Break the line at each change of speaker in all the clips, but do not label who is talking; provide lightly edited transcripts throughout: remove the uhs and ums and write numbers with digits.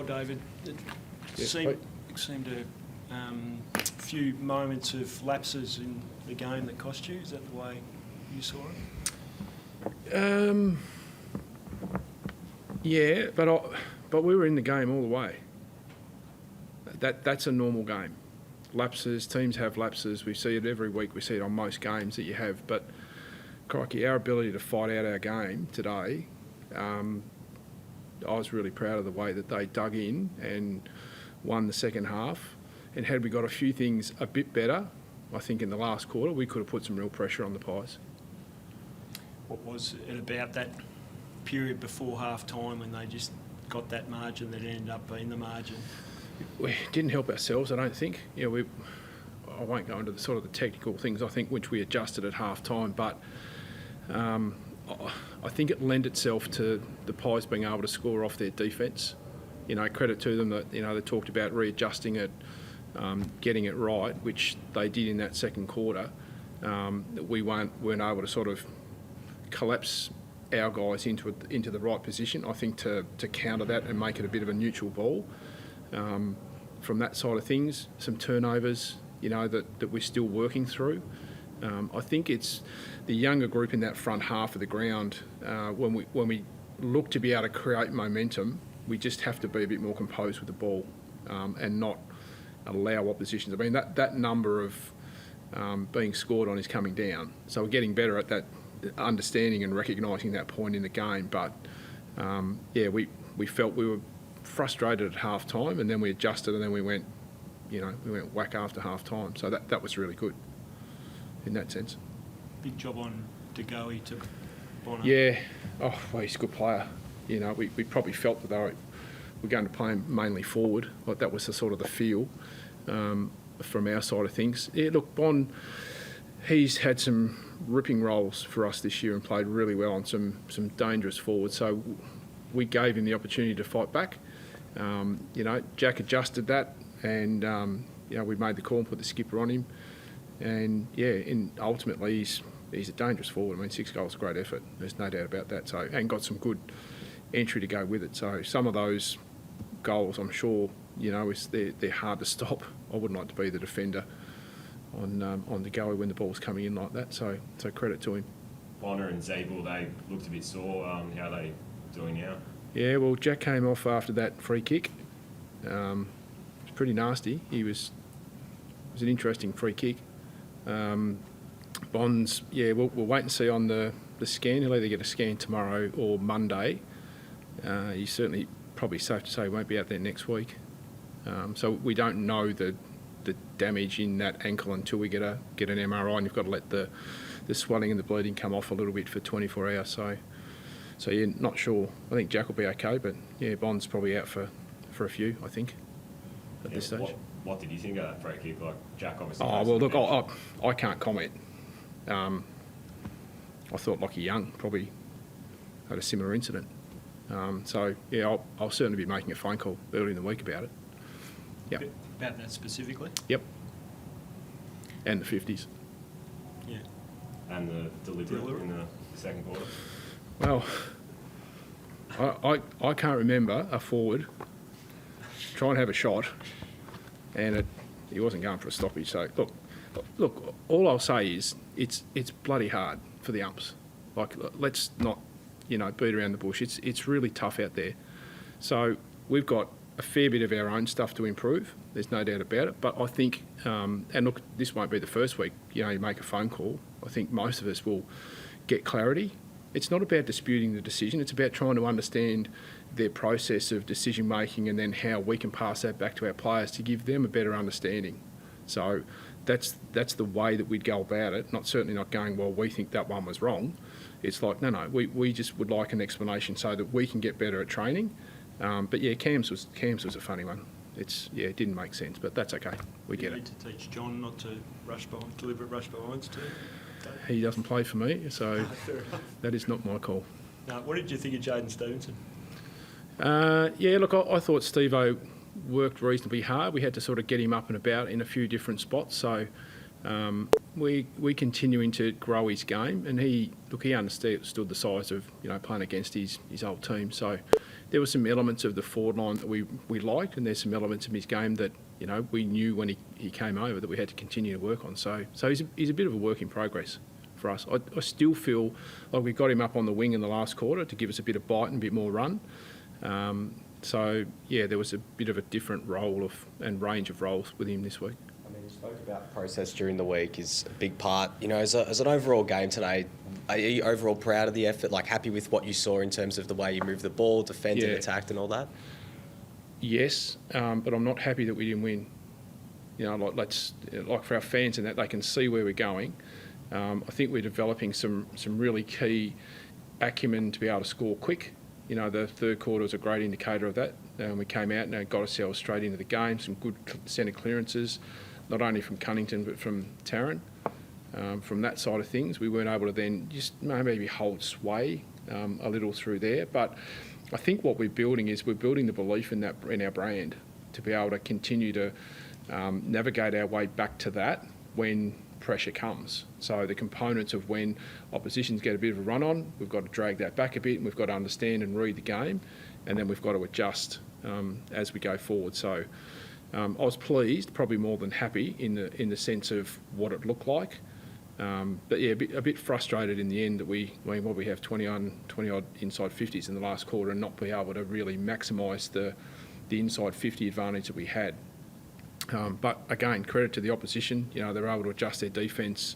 David. It
Yes,
seemed to few moments of lapses in the game that cost you. Is that the way you saw it?
Yeah, but we were in the game all the way. That's a normal game. Lapses, teams have lapses. We see it every week. We see it on most games that you have. But, crikey, our ability to fight out our game today, I was really proud of the way that they dug in and won the second half. And had we got a few things a bit better, I think in the last quarter, we could have put some real pressure on the Pies.
What was it about that period before half-time when they just got that margin that ended up being the margin?
We didn't help ourselves, I don't think. I won't go into the sort of the technical things, I think, which we adjusted at half-time, but I think it lent itself to the Pies being able to score off their defence. Credit to them that, they talked about readjusting it, getting it right, which they did in that second quarter. We weren't able to sort of collapse our guys into the right position, I think, to counter that and make it a bit of a neutral ball. From that side of things, some turnovers, that we're still working through. I think it's the younger group in that front half of the ground. When we look to be able to create momentum, we just have to be a bit more composed with the ball and not allow oppositions. I mean, that number of being scored on is coming down. So we're getting better at that, understanding and recognising that point in the game. But, we felt we were frustrated at half-time, and then we adjusted, and then we went whack after half-time. So that was really good in that sense.
Big job on De Goey to Bonner.
Yeah. Oh, well, he's a good player. We probably felt that they were going to play him mainly forward. Like that was the sort of the feel from our side of things. Yeah, look, Bond, he's had some ripping roles for us this year and played really well on some dangerous forwards. So we gave him the opportunity to fight back. Jack adjusted that, and we made the call and put the skipper on him. And ultimately he's a dangerous forward. I mean, 6 goals, great effort. There's no doubt about that. So, and got some good entry to go with it. So some of those goals, I'm sure, they're hard to stop. I wouldn't like to be the defender on the go when the ball's coming in like that. So credit to him.
Bonner and Zabel, they looked a bit sore. How are they doing now?
Yeah, well, Jack came off after that free kick. It was pretty nasty. It was an interesting free kick. Bonds, we'll wait and see on the scan. He'll either get a scan tomorrow or Monday. He's certainly probably safe to say he won't be out there next week. So we don't know the damage in that ankle until we get an MRI, and you've got to let the swelling and the bleeding come off a little bit for 24 hours. So not sure. I think Jack will be okay, but Bond's probably out for a few, I think, at this stage.
What did you think of that free kick? Like Jack obviously.
Oh well, look, I can't comment. I thought Lockie Young probably had a similar incident. I'll certainly be making a phone call early in the week about it. Yeah.
About that specifically?
Yep. And the 50s.
Yeah.
And the delivery in the second quarter.
Well, I can't remember a forward try and have a shot, and he wasn't going for a stoppage. So look. All I'll say is it's bloody hard for the umps. Like, let's not beat around the bush. It's really tough out there. So we've got a fair bit of our own stuff to improve. There's no doubt about it. But I think, and look, this won't be the first week. You make a phone call. I think most of us will get clarity. It's not about disputing the decision. It's about trying to understand their process of decision making, and then how we can pass that back to our players to give them a better understanding. So that's the way that we'd go about it. Certainly not going, well, we think that one was wrong. It's like, no, we just would like an explanation so that we can get better at training. But Cam's was a funny one. It didn't make sense, but that's okay. We get it.
You need to teach John not to deliberate rush behinds too.
He doesn't play for me, so that is not my call.
What did you think of Jaden Stevenson?
Look, I thought Steve-O worked reasonably hard. We had to sort of get him up and about in a few different spots. So we continuing to grow his game, and he understood the size of playing against his old team. So there were some elements of the forward line that we liked, and there's some elements of his game that, you know, we knew when he came over that we had to continue to work on. So he's a bit of a work in progress for us. I still feel like we got him up on the wing in the last quarter to give us a bit of bite and a bit more run. So, yeah, there was a bit of a different role and range of roles with him this week.
I mean, you spoke about process during the week is a big part. You know, as an overall game today, are you overall proud of the effort, like happy with what you saw in terms of the way you moved the ball, defended, attacked and all that?
Yes, but I'm not happy that we didn't win. You know, like for our fans and that they can see where we're going. I think we're developing some really key acumen to be able to score quick. You know, the third quarter was a great indicator of that. We came out and got ourselves straight into the game, some good centre clearances, not only from Cunnington but from Tarrant. From that side of things, we weren't able to then just maybe hold sway a little through there. But I think what we're building the belief in our brand to be able to continue to navigate our way back to that when pressure comes. So the components of when oppositions get a bit of a run on, we've got to drag that back a bit and we've got to understand and read the game, and then we've got to adjust as we go forward. So I was pleased, probably more than happy in the sense of what it looked like. But yeah, a bit frustrated in the end that we have 20 odd inside 50s in the last quarter and not be able to really maximise the inside 50 advantage that we had. But again, credit to the opposition. You know, they were able to adjust their defence,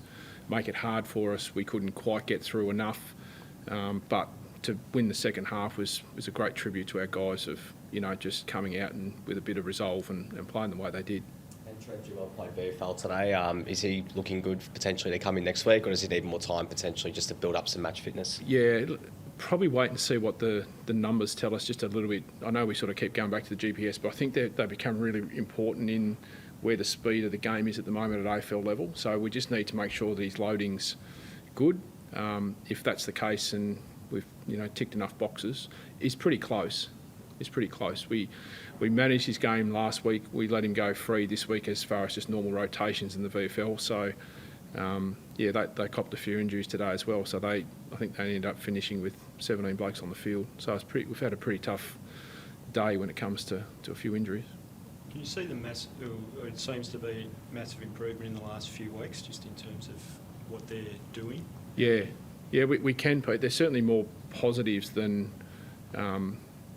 make it hard for us. We couldn't quite get through enough. But to win the second half was a great tribute to our guys of, you know, just coming out and with a bit of resolve and playing the way they did.
And Trent Gillard played VFL today. Is he looking good potentially to come in next week, or does he need more time potentially just to build up some match fitness?
Yeah, probably wait and see what the numbers tell us just a little bit. I know we sort of keep going back to the GPS, but I think they become really important in where the speed of the game is at the moment at AFL level. So we just need to make sure that his loading's good. If that's the case and we've, you know, ticked enough boxes, he's pretty close. It's pretty close. We managed his game last week. We let him go free this week as far as just normal rotations in the VFL. So, yeah, they copped a few injuries today as well. So I think they ended up finishing with 17 blokes on the field. So we've had a pretty tough day when it comes to a few injuries.
Can you see it seems to be massive improvement in the last few weeks, just in terms of what they're doing? Yeah, we can, Pete. There's certainly more positives than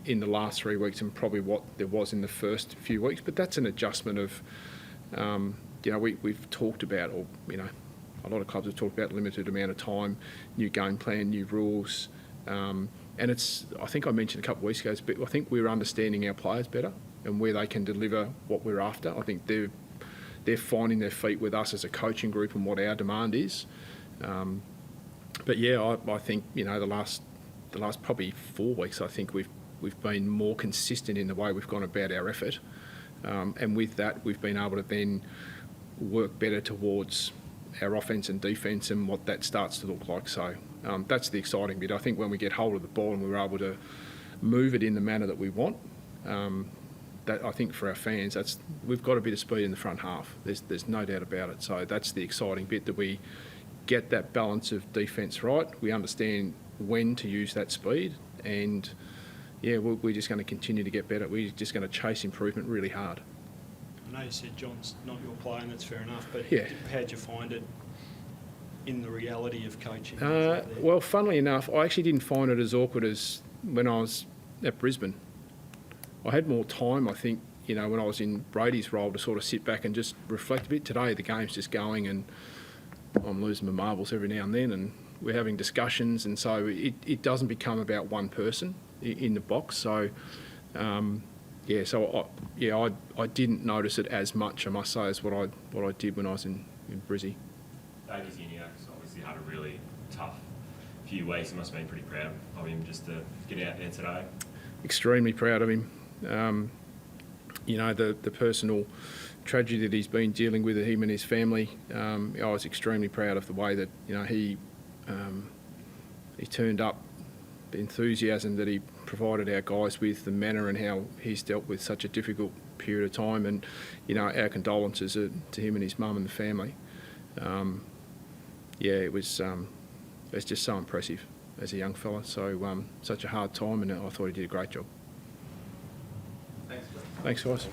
in the last 3 weeks and probably what there was in the first few weeks. But that's an adjustment of, you know, we've talked about, or, you know, a lot of clubs have talked about limited amount of time, new game plan, new rules. And I think I mentioned a couple of weeks ago, but I think we're understanding our players better and where they can deliver what we're after. I think they're finding their feet with us as a coaching group and what our demand is. But yeah, I think, you know, the last probably 4 weeks, I think we've been more consistent in the way we've gone about our effort. And with that, we've been able to then work better towards our offence and defence and what that starts to look like. So that's the exciting bit. I think when we get hold of the ball and we're able to move it in the manner that we want, that I think for our fans, we've got a bit of speed in the front half. There's no doubt about it. So that's the exciting bit, that we get that balance of defence right. We understand when to use that speed, and yeah, we're just going to continue to get better. We're just going to chase improvement really hard. I know you said John's not your player, and that's fair enough, but
yeah,
how'd you find it in the reality of coaching?
Well, funnily enough, I actually didn't find it as awkward as when I was at Brisbane. I had more time, I think, you know, when I was in Brady's role, to sort of sit back and just reflect a bit. Today, the game's just going and I'm losing my marbles every now and then, and we're having discussions, and so it doesn't become about one person in the box. So, I didn't notice it as much, I must say, as what I did when I was in Brizzy.
Davies Uniacke's obviously had a really tough few weeks. You must have been pretty proud of him just to get out there today. Extremely
proud of him. You know, the personal tragedy that he's been dealing with, him and his family, I was extremely proud of the way that, you know, he turned up, the enthusiasm that he provided our guys with, the manner and how he's dealt with such a difficult period of time, and, you know, our condolences to him and his mum and the family. It's just so impressive as a young fella. So such a hard time, and I thought he did a great job. Thanks, guys.